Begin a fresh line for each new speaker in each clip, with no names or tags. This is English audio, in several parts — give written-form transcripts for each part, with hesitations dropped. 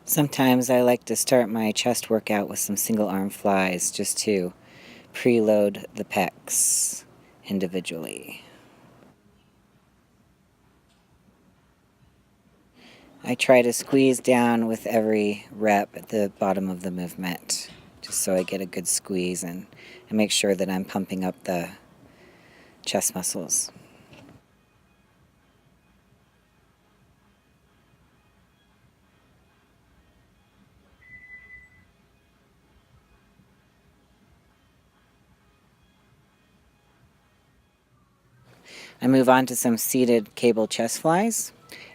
Sometimes I like to start my chest workout with some single arm flies just to preload the pecs individually. I try to squeeze down with every rep at the bottom of the movement, just so I get a good squeeze and make sure that I'm pumping up the chest muscles. I move on to some seated cable chest flies,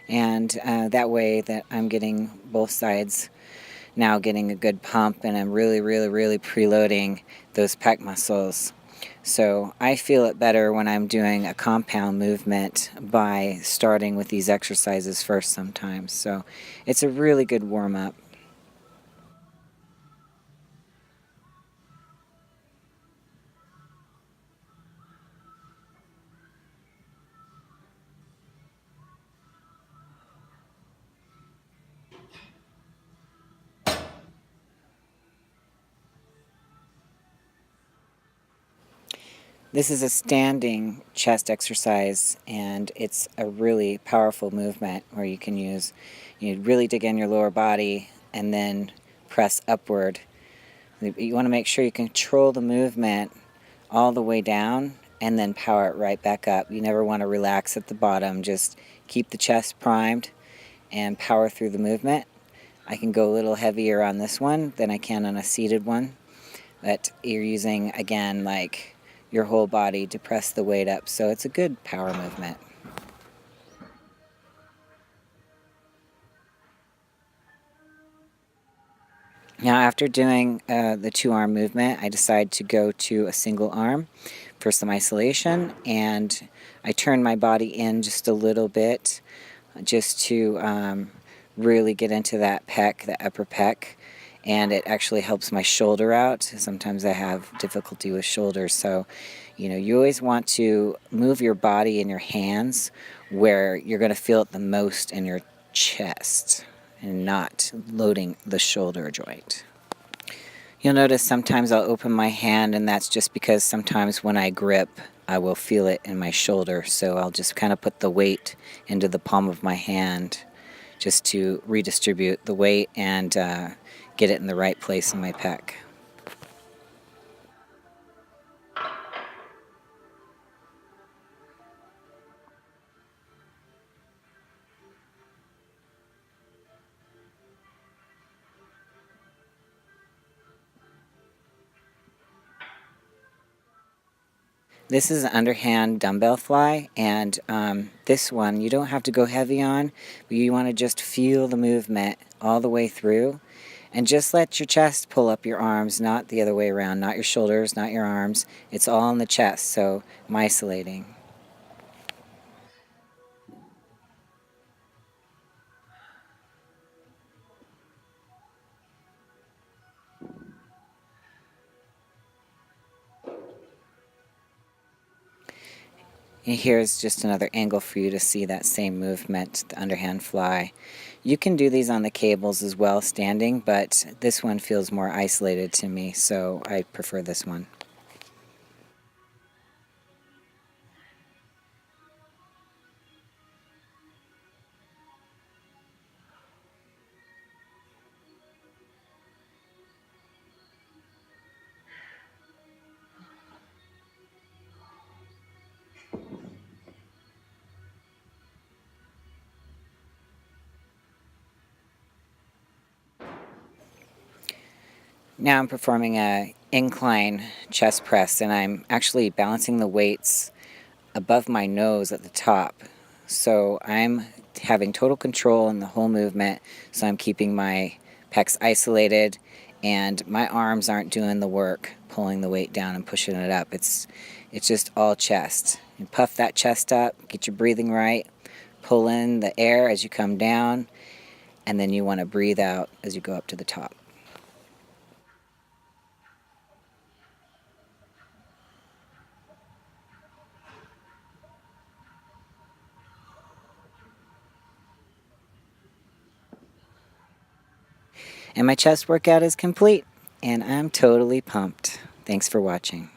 and that way that I'm getting both sides now getting a good pump, and I'm really preloading those pec muscles. So I feel it better when I'm doing a compound movement by starting with these exercises first sometimes. So it's a really good warm-up. This is a standing chest exercise, and it's a really powerful movement where you can use, you really dig in your lower body and then press upward. You want to make sure you control the movement all the way down and then power it right back up. You never want to relax at the bottom. Just keep the chest primed and power through the movement. I can go a little heavier on this one than I can on a seated one, but you're using, again, like your whole body to press the weight up, so it's a good power movement. Now, after doing the two-arm movement, I decide to go to a single arm for some isolation, and I turn my body in just a little bit just to really get into that pec, the upper pec, and it actually helps my shoulder out. Sometimes I have difficulty with shoulders, so you always want to move your body and your hands where you're going to feel it the most in your chest and not loading the shoulder joint. You'll notice sometimes I'll open my hand, and that's just because sometimes when I grip, I will feel it in my shoulder, so I'll just kind of put the weight into the palm of my hand just to redistribute the weight and get it in the right place in my pec. This is an underhand dumbbell fly, and this one you don't have to go heavy on, but you want to just feel the movement all the way through, and just let your chest pull up your arms, not the other way around, not your shoulders, not your arms. It's all in the chest, so I'm isolating. And here's just another angle for you to see that same movement, the underhand fly. You can do these on the cables as well, standing, but this one feels more isolated to me, so I prefer this one. Now I'm performing a incline chest press, and I'm actually balancing the weights above my nose at the top. So I'm having total control in the whole movement, so I'm keeping my pecs isolated, and my arms aren't doing the work, pulling the weight down and pushing it up. It's just all chest. You puff that chest up, get your breathing right, pull in the air as you come down, and then you want to breathe out as you go up to the top. And my chest workout is complete, and I'm totally pumped. Thanks for watching.